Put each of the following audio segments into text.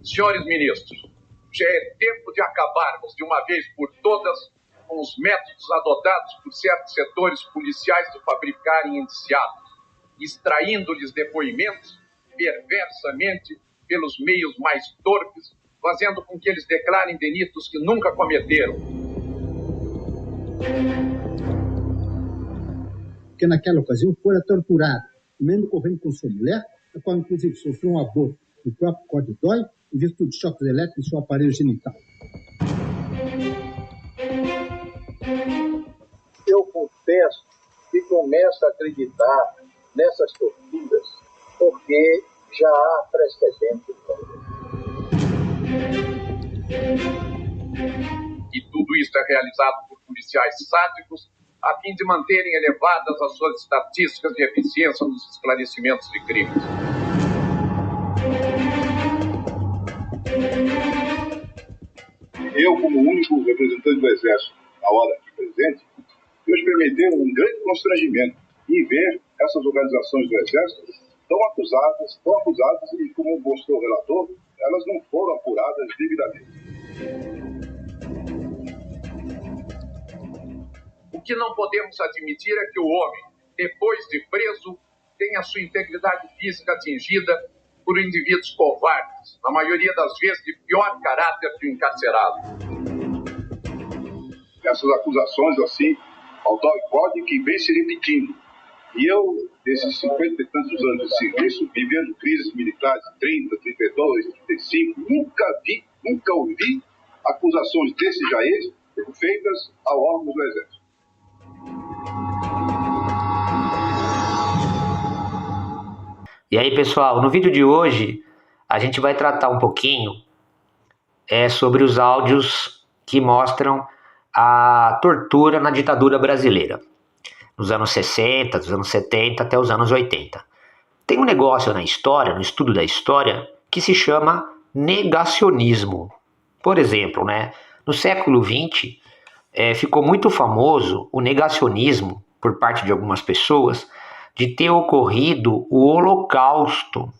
Senhores ministros, já é tempo de acabarmos de uma vez por todas com os métodos adotados por certos setores policiais de fabricarem indiciados, extraindo-lhes depoimentos perversamente pelos meios mais torpes, fazendo com que eles declarem delitos que nunca cometeram. Que naquela ocasião fora torturado, mesmo correndo com sua mulher, a qual inclusive sofreu um aborto no próprio código em virtude de choques elétricos em seu aparelho genital. Eu confesso que começo a acreditar nessas torturas porque já há precedente. E tudo isso é realizado por policiais sádicos a fim de manterem elevadas as suas estatísticas de eficiência nos esclarecimentos de crimes. Eu, como único representante do Exército na hora aqui presente, eu experimentei um grande constrangimento em ver essas organizações do Exército tão acusadas e, como mostrou o relator, elas não foram apuradas devidamente. O que não podemos admitir é que o homem, depois de preso, tenha sua integridade física atingida por indivíduos covardes, na maioria das vezes de pior caráter que o encarcerado. Essas acusações, assim, ao tal e qual, que vem se repetindo. E eu, desses 50 e tantos anos de serviço, vivendo crises militares de 30, 32, 35, nunca ouvi acusações desse jaez feitas a órgãos do Exército. E aí, pessoal, no vídeo de hoje a gente vai tratar um pouquinho sobre os áudios que mostram a tortura na ditadura brasileira, nos anos 60, dos anos 70 até os anos 80. Tem um negócio na história, no estudo da história, que se chama negacionismo. Por exemplo, no século XX, ficou muito famoso o negacionismo por parte de algumas pessoas de ter ocorrido o Holocausto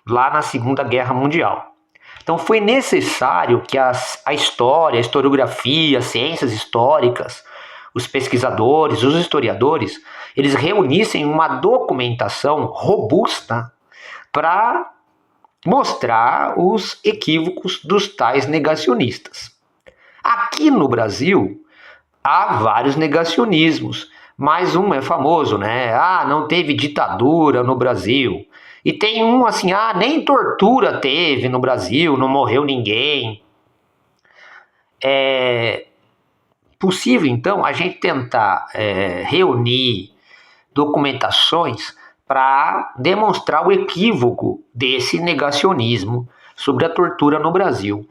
lá na Segunda Guerra Mundial. Então foi necessário que a história, a historiografia, as ciências históricas, os pesquisadores, os historiadores, eles reunissem uma documentação robusta para mostrar os equívocos dos tais negacionistas. Aqui no Brasil, há vários negacionismos, mas um é famoso, não teve ditadura no Brasil. E tem um assim, nem tortura teve no Brasil, não morreu ninguém. É possível, então, a gente tentar reunir documentações para demonstrar o equívoco desse negacionismo sobre a tortura no Brasil,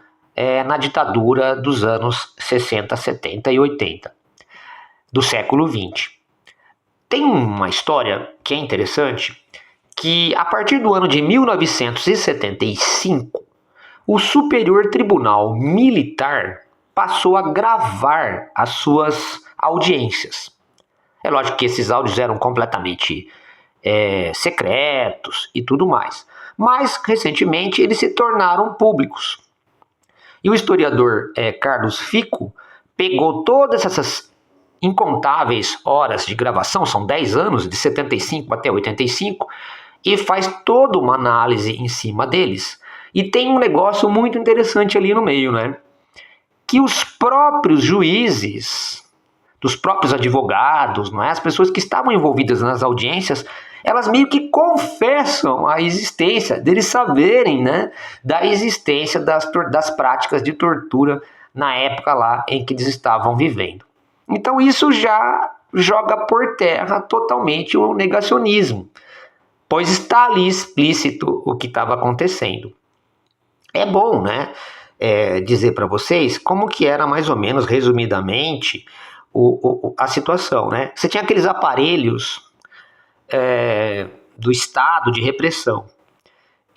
na ditadura dos anos 60, 70 e 80, do século XX. Tem uma história que é interessante, que a partir do ano de 1975, o Superior Tribunal Militar passou a gravar as suas audiências. É lógico que esses áudios eram completamente secretos e tudo mais, mas recentemente eles se tornaram públicos. E o historiador Carlos Fico pegou todas essas incontáveis horas de gravação, são 10 anos, de 75 até 85, e faz toda uma análise em cima deles. E tem um negócio muito interessante ali no meio, que os próprios juízes, dos próprios advogados, as pessoas que estavam envolvidas nas audiências, elas meio que confessam a existência, deles saberem, da existência das práticas de tortura na época lá em que eles estavam vivendo. Então isso já joga por terra totalmente o negacionismo, pois está ali explícito o que estava acontecendo. É bom, dizer para vocês como que era mais ou menos, resumidamente, a situação, Você tinha aqueles aparelhos do Estado de repressão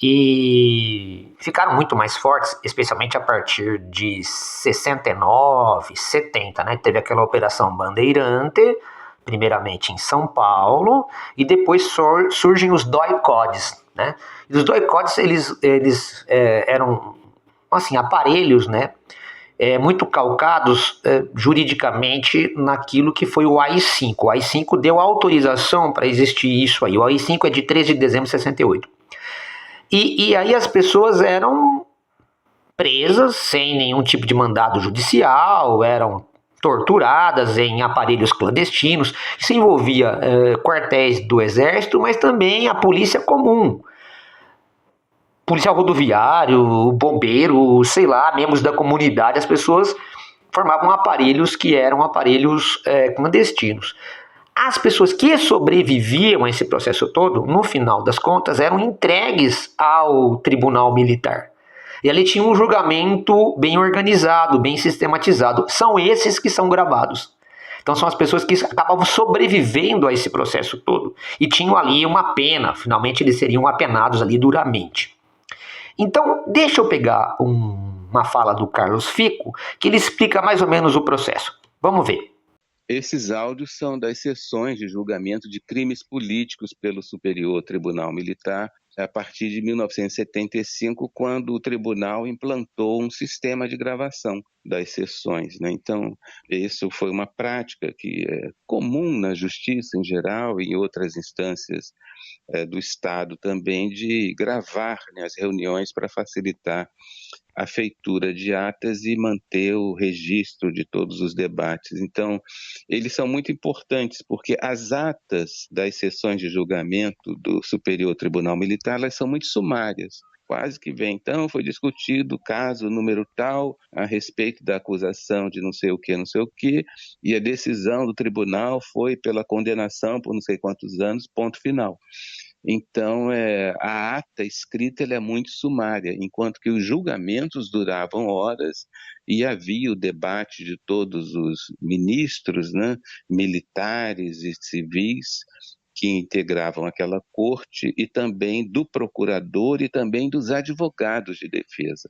e ficaram muito mais fortes, especialmente a partir de 69, 70, Teve aquela Operação Bandeirante, primeiramente em São Paulo, e depois surgem os DOI-CODES, E os DOI-CODES, eles eram assim, aparelhos, né, muito calcados juridicamente naquilo que foi o AI-5. O AI-5 deu autorização para existir isso aí. O AI-5 é de 13 de dezembro de 68. E aí as pessoas eram presas sem nenhum tipo de mandado judicial, eram torturadas em aparelhos clandestinos. Isso envolvia quartéis do Exército, mas também a polícia comum. Policial rodoviário, bombeiro, sei lá, membros da comunidade, as pessoas formavam aparelhos que eram aparelhos clandestinos. As pessoas que sobreviviam a esse processo todo, no final das contas, eram entregues ao tribunal militar. E ali tinha um julgamento bem organizado, bem sistematizado. São esses que são gravados. Então são as pessoas que acabavam sobrevivendo a esse processo todo. E tinham ali uma pena, finalmente eles seriam apenados ali duramente. Então, deixa eu pegar uma fala do Carlos Fico, que ele explica mais ou menos o processo. Vamos ver. Esses áudios são das sessões de julgamento de crimes políticos pelo Superior Tribunal Militar, a partir de 1975, quando o tribunal implantou um sistema de gravação das sessões, né? Então, isso foi uma prática que é comum na justiça em geral e em outras instâncias do Estado também, de gravar, né, as reuniões para facilitar a feitura de atas e manter o registro de todos os debates. Então, eles são muito importantes, porque as atas das sessões de julgamento do Superior Tribunal Militar, elas são muito sumárias. Quase que vem, então, foi discutido caso número tal a respeito da acusação de não sei o que, e a decisão do tribunal foi pela condenação por não sei quantos anos, ponto final. Então, a ata escrita ela é muito sumária, enquanto que os julgamentos duravam horas e havia o debate de todos os ministros, né, militares e civis, que integravam aquela corte, e também do procurador e também dos advogados de defesa.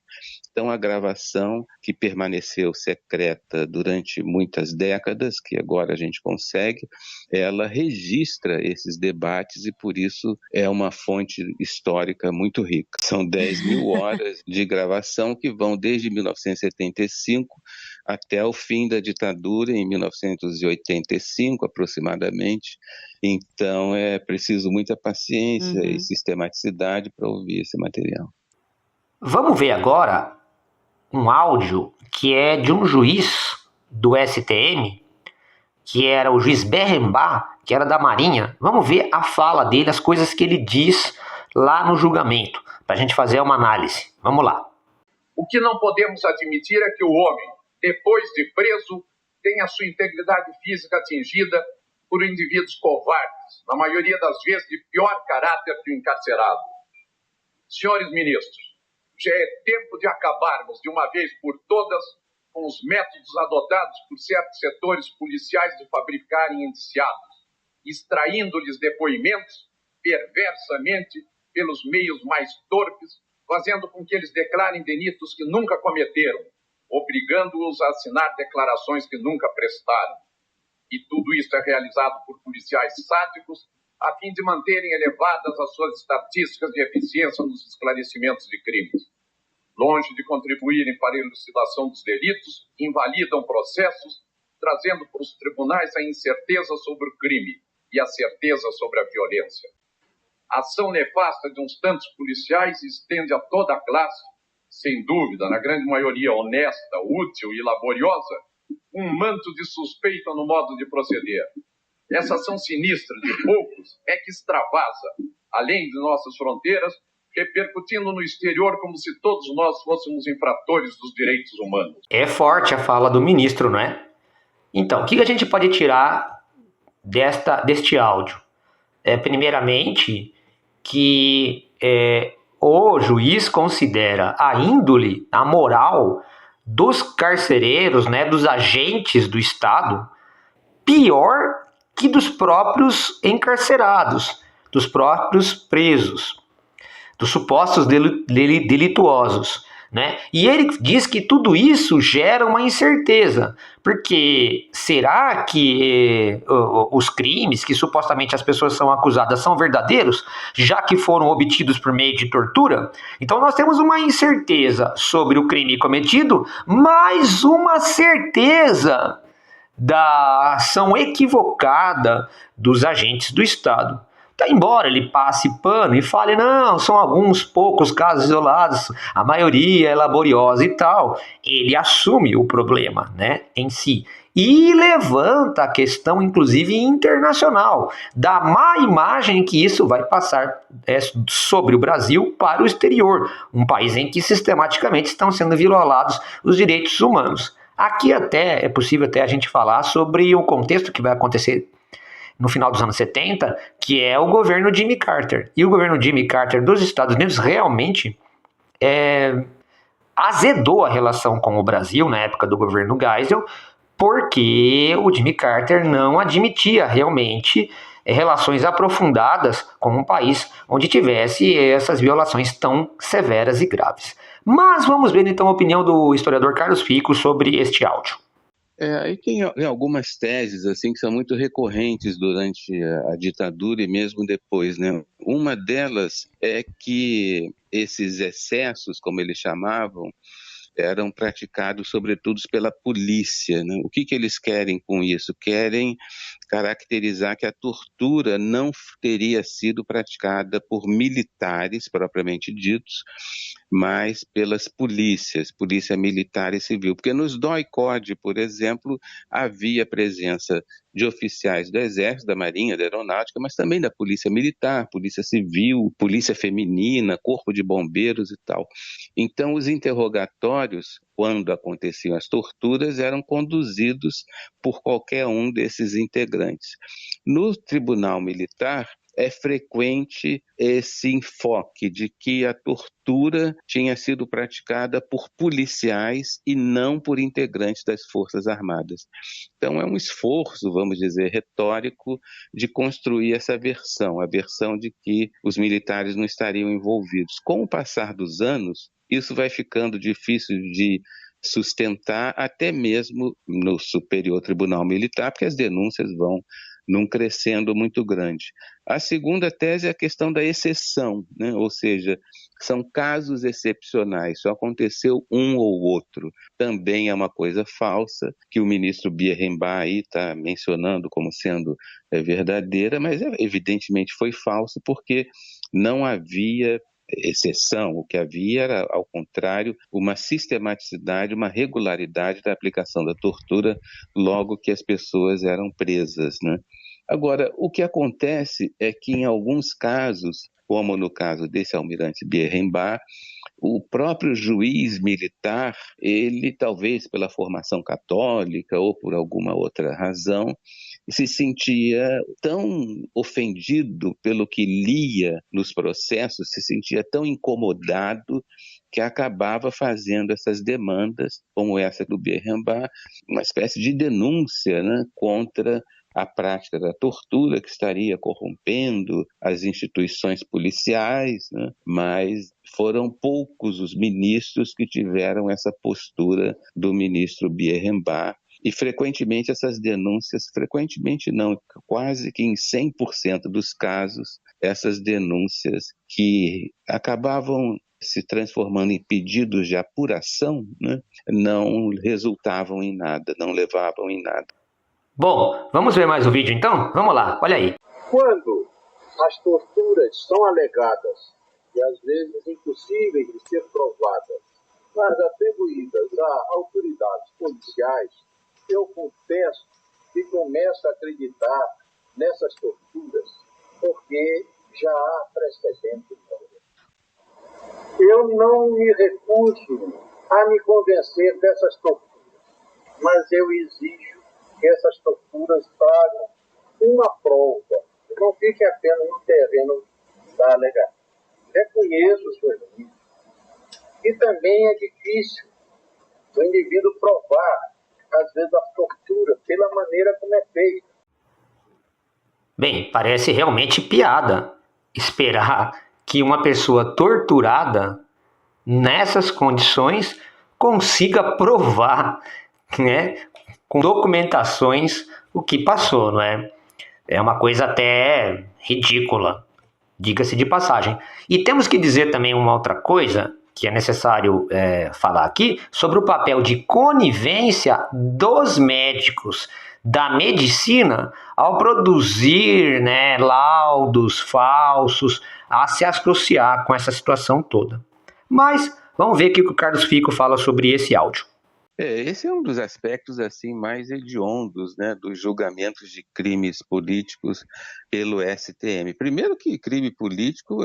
Então, a gravação, que permaneceu secreta durante muitas décadas, que agora a gente consegue, ela registra esses debates e, por isso, é uma fonte histórica muito rica. São 10 mil horas de gravação que vão desde 1975 até o fim da ditadura, em 1985, aproximadamente. Então, é preciso muita paciência e sistematicidade para ouvir esse material. Vamos ver agora um áudio que é de um juiz do STM, que era o juiz Berrembá, que era da Marinha. Vamos ver a fala dele, as coisas que ele diz lá no julgamento, para a gente fazer uma análise. Vamos lá. O que não podemos admitir é que o homem, depois de preso, tenha sua integridade física atingida por indivíduos covardes, na maioria das vezes de pior caráter que o encarcerado. Senhores ministros, já é tempo de acabarmos de uma vez por todas com os métodos adotados por certos setores policiais de fabricarem indiciados, extraindo-lhes depoimentos perversamente pelos meios mais torpes, fazendo com que eles declarem delitos que nunca cometeram, obrigando-os a assinar declarações que nunca prestaram. E tudo isso é realizado por policiais sádicos, a fim de manterem elevadas as suas estatísticas de eficiência nos esclarecimentos de crimes. Longe de contribuírem para a elucidação dos delitos, invalidam processos, trazendo para os tribunais a incerteza sobre o crime e a certeza sobre a violência. A ação nefasta de uns tantos policiais estende a toda a classe, sem dúvida, na grande maioria honesta, útil e laboriosa, um manto de suspeita no modo de proceder. Essa ação sinistra de poucos é que extravasa, além de nossas fronteiras, repercutindo no exterior como se todos nós fôssemos infratores dos direitos humanos. É forte a fala do ministro, não é? Então, o que a gente pode tirar deste áudio? Primeiramente, que o juiz considera a índole, a moral dos carcereiros, né, dos agentes do Estado, pior que dos próprios encarcerados, dos próprios presos, dos supostos delituosos. né? E ele diz que tudo isso gera uma incerteza, porque será que os crimes que supostamente as pessoas são acusadas são verdadeiros, já que foram obtidos por meio de tortura? Então nós temos uma incerteza sobre o crime cometido, mais uma certeza da ação equivocada dos agentes do Estado. Então, embora ele passe pano e fale, não, são alguns poucos casos isolados, a maioria é laboriosa e tal, ele assume o problema, né, em si. E levanta a questão, inclusive, internacional, da má imagem que isso vai passar sobre o Brasil para o exterior, um país em que sistematicamente estão sendo violados os direitos humanos. Aqui até é possível até a gente falar sobre o contexto que vai acontecer no final dos anos 70, que é o governo Jimmy Carter. E o governo Jimmy Carter dos Estados Unidos realmente azedou a relação com o Brasil na época do governo Geisel, porque o Jimmy Carter não admitia realmente relações aprofundadas com um país onde tivesse essas violações tão severas e graves. Mas vamos ver então a opinião do historiador Carlos Fico sobre este áudio. Aí tem algumas teses assim que são muito recorrentes durante a ditadura e mesmo depois, né? Uma delas é que esses excessos, como eles chamavam, eram praticados sobretudo pela polícia, né? O que eles querem com isso? Querem caracterizar que a tortura não teria sido praticada por militares propriamente ditos, mas pelas polícias, polícia militar e civil. Porque nos DOI-CODE, por exemplo, havia presença de oficiais do Exército, da Marinha, da Aeronáutica, mas também da Polícia Militar, Polícia Civil, Polícia Feminina, Corpo de Bombeiros e tal. Então, os interrogatórios, quando aconteciam as torturas, eram conduzidos por qualquer um desses integrantes. No Tribunal Militar, é frequente esse enfoque de que a tortura tinha sido praticada por policiais e não por integrantes das Forças Armadas. Então é um esforço, vamos dizer, retórico de construir essa versão, a versão de que os militares não estariam envolvidos. Com o passar dos anos, isso vai ficando difícil de sustentar até mesmo no Superior Tribunal Militar, porque as denúncias vão num crescendo muito grande. A segunda tese é a questão da exceção, né? Ou seja, são casos excepcionais, só aconteceu um ou outro. Também é uma coisa falsa, que o ministro Bierrembach aí está mencionando como sendo verdadeira, mas evidentemente foi falso porque não havia exceção, o que havia era, ao contrário, uma sistematicidade, uma regularidade da aplicação da tortura logo que as pessoas eram presas, né? Agora, o que acontece é que em alguns casos, como no caso desse almirante Bierrembach, o próprio juiz militar, ele talvez pela formação católica ou por alguma outra razão, se sentia tão ofendido pelo que lia nos processos, se sentia tão incomodado que acabava fazendo essas demandas, como essa do Bierrembach, uma espécie de denúncia, né, contra a prática da tortura que estaria corrompendo as instituições policiais, né? Mas foram poucos os ministros que tiveram essa postura do ministro Bierrembach. E frequentemente essas denúncias, frequentemente não, quase que em 100% dos casos, essas denúncias que acabavam se transformando em pedidos de apuração, né, não resultavam em nada, não levavam em nada. Bom, vamos ver mais o vídeo então? Vamos lá, olha aí. Quando as torturas são alegadas e às vezes impossíveis de ser provadas, mas atribuídas a autoridades policiais, eu confesso que começo a acreditar nessas torturas, porque já há precedentes. Eu não me recuso a me convencer dessas torturas, mas eu exijo que essas torturas tragam uma prova, que não fique apenas no terreno da alegação. Reconheço os seus limites. E também é difícil o indivíduo provar, às vezes, a tortura pela maneira como é feita. Bem, parece realmente piada esperar que uma pessoa torturada nessas condições, consiga provar, né, com documentações, o que passou, não é? É uma coisa até ridícula, diga-se de passagem. E temos que dizer também uma outra coisa, que é necessário falar aqui, sobre o papel de conivência dos médicos da medicina ao produzir, né, laudos falsos, a se associar com essa situação toda. Mas vamos ver o que o Carlos Fico fala sobre esse áudio. Esse é um dos aspectos assim mais hediondos, né, dos julgamentos de crimes políticos pelo STM. Primeiro que crime político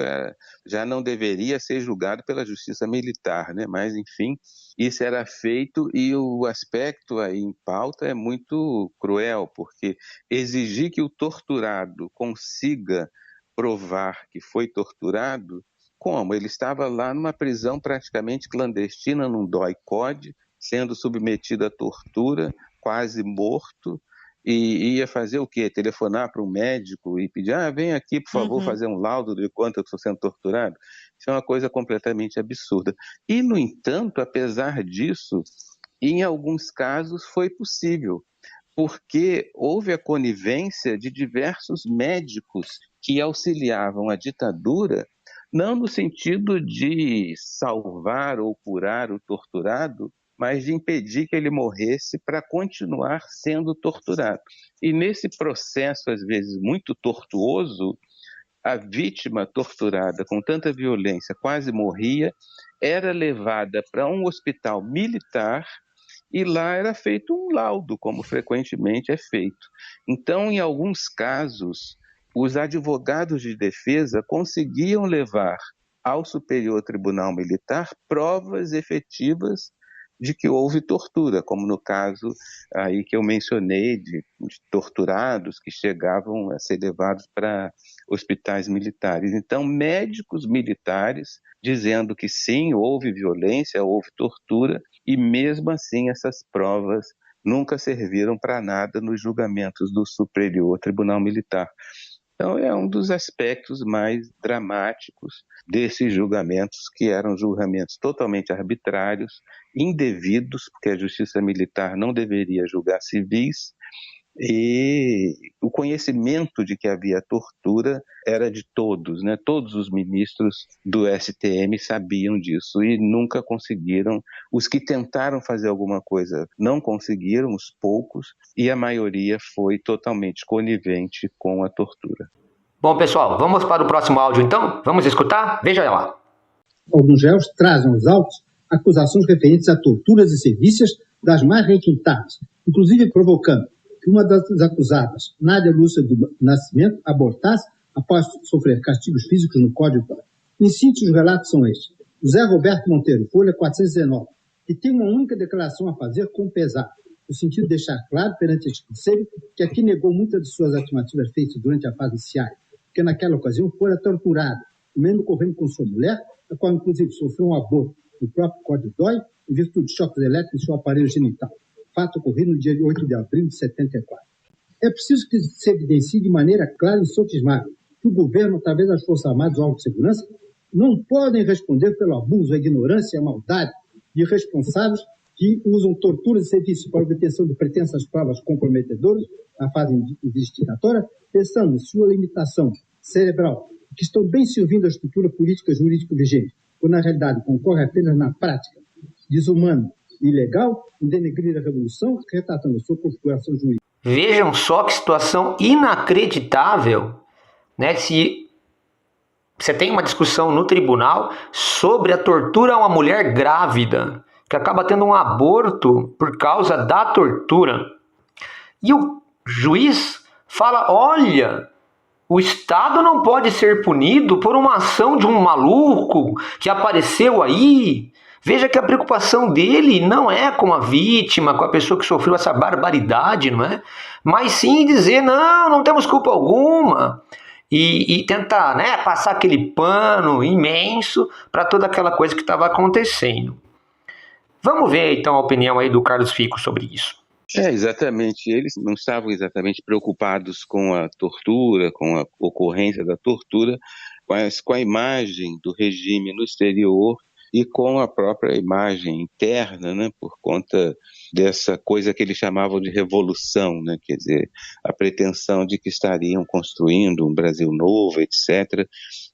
já não deveria ser julgado pela justiça militar, né, mas enfim, isso era feito e o aspecto aí em pauta é muito cruel, porque exigir que o torturado consiga provar que foi torturado, como? Ele estava lá numa prisão praticamente clandestina, num DOI-CODE, sendo submetido à tortura, quase morto, e ia fazer o quê? Telefonar para um médico e pedir, vem aqui, por favor, fazer um laudo de quanto eu estou sendo torturado? Isso é uma coisa completamente absurda. E, no entanto, apesar disso, em alguns casos foi possível, porque houve a conivência de diversos médicos que auxiliavam a ditadura, não no sentido de salvar ou curar o torturado, mas de impedir que ele morresse para continuar sendo torturado. E nesse processo, às vezes, muito tortuoso, a vítima torturada com tanta violência, quase morria, era levada para um hospital militar e lá era feito um laudo, como frequentemente é feito. Então, em alguns casos, os advogados de defesa conseguiam levar ao Superior Tribunal Militar provas efetivas de que houve tortura, como no caso aí que eu mencionei de torturados que chegavam a ser levados para hospitais militares. Então, médicos militares dizendo que sim, houve violência, houve tortura, e mesmo assim essas provas nunca serviram para nada nos julgamentos do Superior Tribunal Militar. Então, é um dos aspectos mais dramáticos desses julgamentos, que eram julgamentos totalmente arbitrários, indevidos, porque a justiça militar não deveria julgar civis, e o conhecimento de que havia tortura era de todos, né? Todos os ministros do STM sabiam disso e nunca conseguiram. Os que tentaram fazer alguma coisa não conseguiram, os poucos, e a maioria foi totalmente conivente com a tortura. Bom, pessoal, vamos para o próximo áudio então? Vamos escutar? Veja lá. Alguns réus trazem aos autos acusações referentes a torturas e serviços das mais requintadas, inclusive provocando que uma das acusadas, Nádia Lúcia do Nascimento, abortasse após sofrer castigos físicos no Código Penal. Em síntese, os relatos são estes. José Roberto Monteiro, folha 419, que tem uma única declaração a fazer com pesar, no sentido de deixar claro perante este Conselho que aqui negou muitas de suas afirmativas feitas durante a fase inicial, porque naquela ocasião fora torturado, mesmo correndo com sua mulher, a qual inclusive sofreu um aborto no próprio Código DOI, em virtude de choques elétricos em seu aparelho genital. Fato ocorrido no dia 8 de abril de 74. É preciso que se evidencie de maneira clara e sofismável que o governo, através das Forças Armadas e órgãos de segurança, não podem responder pelo abuso, a ignorância e a maldade de responsáveis que usam torturas e serviços para a obtenção de pretensas provas comprometedoras na fase investigatória, pensando em sua limitação cerebral, que estão bem servindo à estrutura política e jurídica vigente, quando na realidade concorre apenas na prática desumana e ilegal em denegrir a Revolução, retratando a sua configuração jurídica. Vejam só que situação inacreditável, né? Se você tem uma discussão no tribunal sobre a tortura a uma mulher grávida, que acaba tendo um aborto por causa da tortura. E o juiz fala, olha, o Estado não pode ser punido por uma ação de um maluco que apareceu aí. Veja que a preocupação dele não é com a vítima, com a pessoa que sofreu essa barbaridade, não é? Mas sim dizer, não temos culpa alguma. E tentar, né, passar aquele pano imenso para toda aquela coisa que estava acontecendo. Vamos ver então a opinião aí do Carlos Fico sobre isso. Exatamente. Eles não estavam exatamente preocupados com a tortura, com a ocorrência da tortura, mas com a imagem do regime no exterior e com a própria imagem interna, né, por conta dessa coisa que eles chamavam de revolução, né, quer dizer, a pretensão de que estariam construindo um Brasil novo, etc.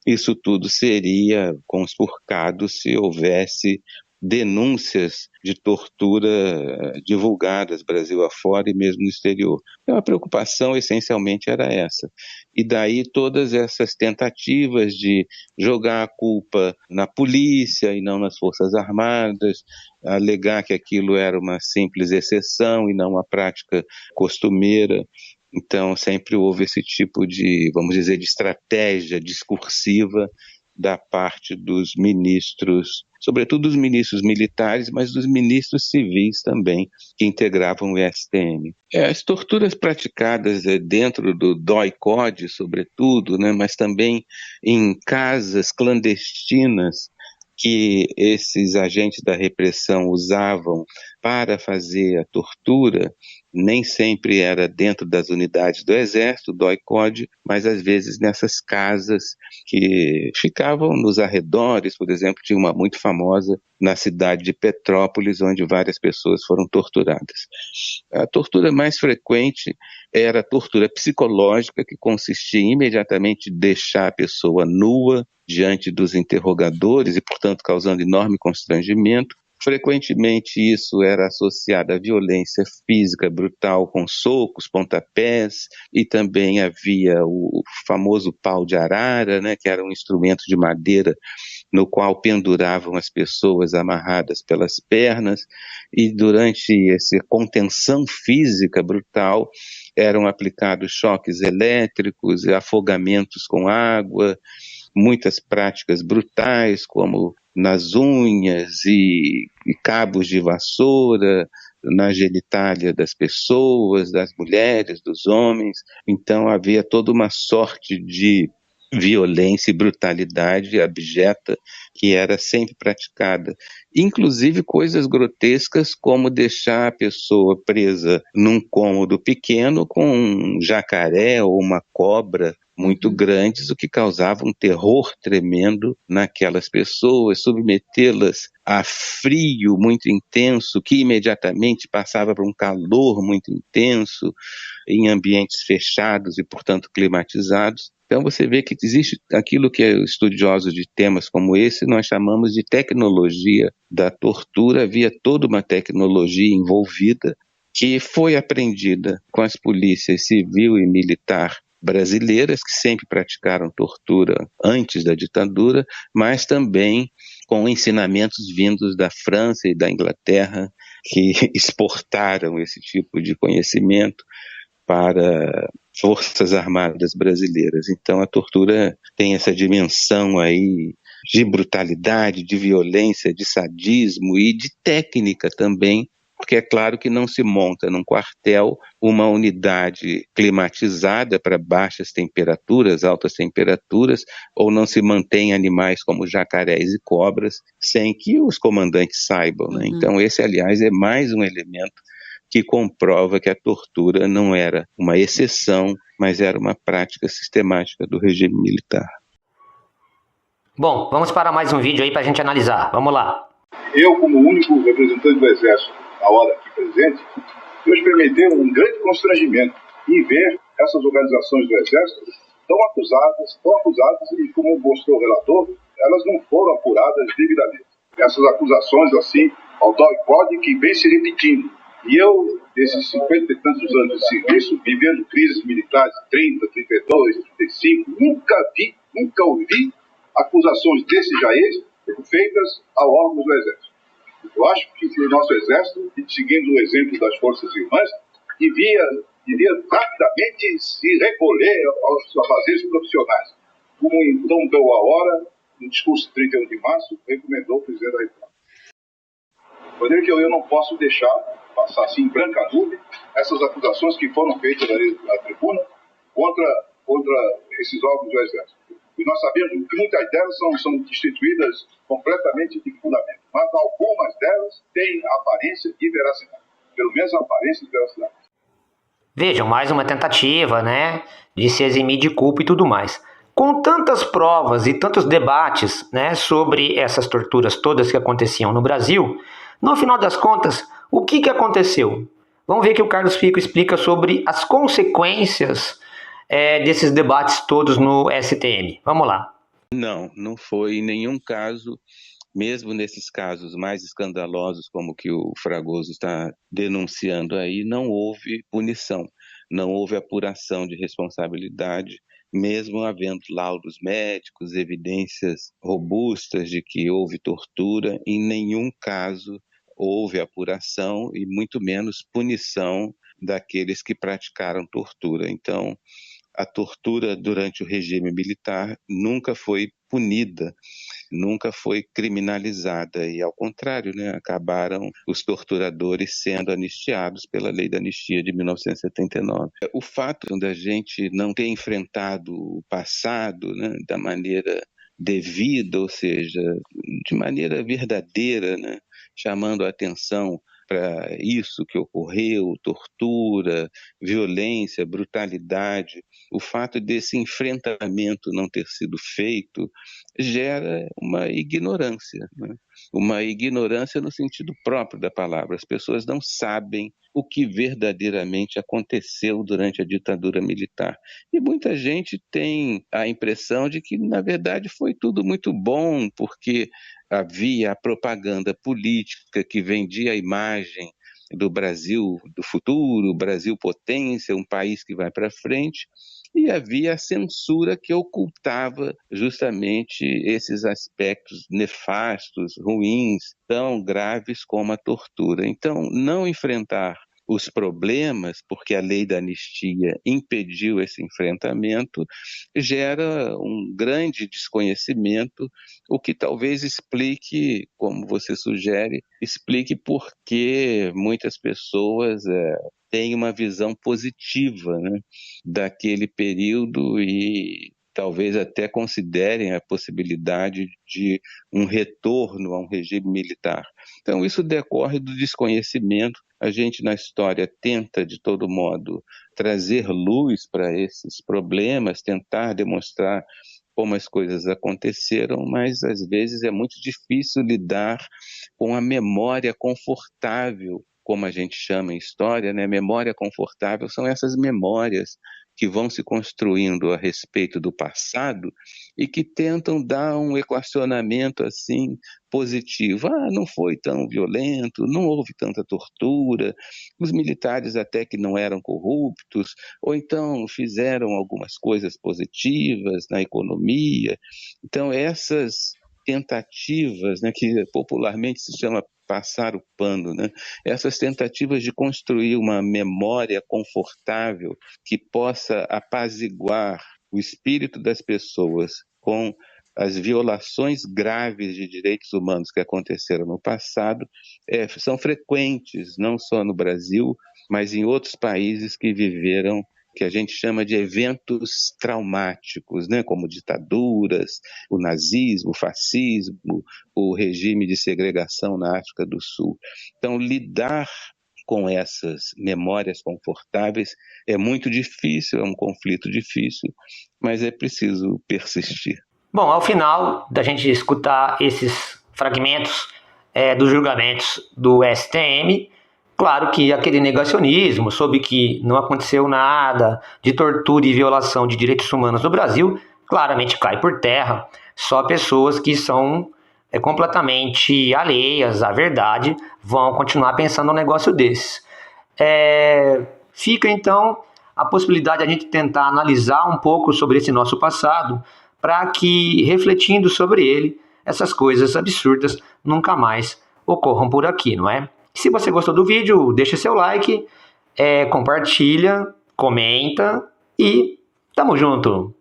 Isso tudo seria conspurcado se houvesse denúncias de tortura divulgadas Brasil afora e mesmo no exterior. Então a preocupação essencialmente era essa. E daí todas essas tentativas de jogar a culpa na polícia e não nas Forças Armadas, alegar que aquilo era uma simples exceção e não uma prática costumeira. Então sempre houve esse tipo de, vamos dizer, de estratégia discursiva da parte dos ministros, sobretudo dos ministros militares, mas dos ministros civis também, que integravam o STM. As torturas praticadas dentro do DOI-CODE, sobretudo, né, mas também em casas clandestinas que esses agentes da repressão usavam para fazer a tortura, nem sempre era dentro das unidades do Exército, do DOI-CODE, mas às vezes nessas casas que ficavam nos arredores. Por exemplo, tinha uma muito famosa na cidade de Petrópolis, onde várias pessoas foram torturadas. A tortura mais frequente era a tortura psicológica, que consistia em imediatamente deixar a pessoa nua diante dos interrogadores e, portanto, causando enorme constrangimento. Frequentemente isso era associado à violência física brutal, com socos, pontapés, e também havia o famoso pau de arara, né, que era um instrumento de madeira no qual penduravam as pessoas amarradas pelas pernas, e durante essa contenção física brutal eram aplicados choques elétricos, afogamentos com água, muitas práticas brutais, como nas unhas e cabos de vassoura, na genitália das pessoas, das mulheres, dos homens. Então havia toda uma sorte de violência e brutalidade abjeta que era sempre praticada. Inclusive coisas grotescas como deixar a pessoa presa num cômodo pequeno com um jacaré ou uma cobra muito grandes, o que causava um terror tremendo naquelas pessoas, submetê-las a frio muito intenso, que imediatamente passava por um calor muito intenso, em ambientes fechados e, portanto, climatizados. Então você vê que existe aquilo que estudiosos de temas como esse nós chamamos de tecnologia da tortura. Havia toda uma tecnologia envolvida que foi aprendida com as polícias civil e militar brasileiras, que sempre praticaram tortura antes da ditadura, mas também com ensinamentos vindos da França e da Inglaterra, que exportaram esse tipo de conhecimento para Forças Armadas brasileiras. Então a tortura tem essa dimensão aí de brutalidade, de violência, de sadismo e de técnica também, porque é claro que não se monta num quartel uma unidade climatizada para baixas temperaturas, altas temperaturas, ou não se mantém animais como jacarés e cobras sem que os comandantes saibam, né? Então esse, aliás, é mais um elemento que comprova que a tortura não era uma exceção, mas era uma prática sistemática do regime militar. Bom, vamos para mais um vídeo aí para a gente analisar. Vamos lá. Eu, como único representante do Exército, na hora aqui presente, eu experimentei um grande constrangimento em ver essas organizações do Exército tão acusadas e, como mostrou o relator, elas não foram apuradas devidamente. Essas acusações, assim, ao DOI-CODE, que vem se repetindo. E eu, desses 50 e tantos anos de serviço, vivendo crises militares 30, 32, 35, nunca ouvi acusações desse jaez feitas a órgãos do Exército. Eu acho que o nosso Exército, seguindo o exemplo das Forças Irmãs, devia rapidamente se recolher aos afazeres profissionais, como então deu a hora, no discurso de 31 de março, recomendou o presidente da República. De maneira que eu não posso deixar passar assim em branca nuvem essas acusações que foram feitas na tribuna contra esses órgãos do Exército. E nós sabemos que muitas delas são destituídas completamente de fundamento, mas algumas delas têm aparência de veracidade, pelo menos a aparência de veracidade. Vejam, mais uma tentativa, né, de se eximir de culpa e tudo mais. Com tantas provas e tantos debates, né, sobre essas torturas todas que aconteciam no Brasil, no final das contas, o que aconteceu? Vamos ver que o Carlos Fico explica sobre as consequências desses debates todos no STM. Vamos lá. Não foi em nenhum caso, mesmo nesses casos mais escandalosos como que o Fragoso está denunciando aí, não houve punição, não houve apuração de responsabilidade, mesmo havendo laudos médicos, evidências robustas de que houve tortura, em nenhum caso houve apuração e muito menos punição daqueles que praticaram tortura. Então, a tortura durante o regime militar nunca foi punida, nunca foi criminalizada e, ao contrário, né, acabaram os torturadores sendo anistiados pela Lei da Anistia de 1979. O fato da gente não ter enfrentado o passado, né, da maneira devida, ou seja, de maneira verdadeira, né, chamando a atenção para isso que ocorreu, tortura, violência, brutalidade, o fato desse enfrentamento não ter sido feito gera uma ignorância, né? Uma ignorância no sentido próprio da palavra. As pessoas não sabem o que verdadeiramente aconteceu durante a ditadura militar. E muita gente tem a impressão de que, na verdade, foi tudo muito bom, porque havia a propaganda política que vendia a imagem do Brasil do futuro, Brasil potência, um país que vai para frente, e havia a censura que ocultava justamente esses aspectos nefastos, ruins, tão graves como a tortura. Então, não enfrentar os problemas, porque a lei da anistia impediu esse enfrentamento, gera um grande desconhecimento, o que talvez explique, como você sugere, explique por que muitas pessoas têm uma visão positiva, né, daquele período e talvez até considerem a possibilidade de um retorno a um regime militar. Então, isso decorre do desconhecimento. A gente, na história, tenta, de todo modo, trazer luz para esses problemas, tentar demonstrar como as coisas aconteceram, mas, às vezes, é muito difícil lidar com a memória confortável, como a gente chama em história, né? Memória confortável são essas memórias que vão se construindo a respeito do passado e que tentam dar um equacionamento assim positivo. Não foi tão violento, não houve tanta tortura, os militares até que não eram corruptos, ou então fizeram algumas coisas positivas na economia. Então essas tentativas, né, que popularmente se chama passar o pano, né? Essas tentativas de construir uma memória confortável que possa apaziguar o espírito das pessoas com as violações graves de direitos humanos que aconteceram no passado, são frequentes, não só no Brasil, mas em outros países que viveram que a gente chama de eventos traumáticos, né, como ditaduras, o nazismo, o fascismo, o regime de segregação na África do Sul. Então, lidar com essas memórias confortáveis é muito difícil, é um conflito difícil, mas é preciso persistir. Bom, ao final da gente escutar esses fragmentos dos julgamentos do STM, claro que aquele negacionismo sobre que não aconteceu nada de tortura e violação de direitos humanos no Brasil, claramente cai por terra. Só pessoas que são completamente alheias à verdade vão continuar pensando um negócio desses. Fica então a possibilidade de a gente tentar analisar um pouco sobre esse nosso passado, para que, refletindo sobre ele, essas coisas absurdas nunca mais ocorram por aqui, não é? Se você gostou do vídeo, deixa seu like, compartilha, comenta e tamo junto!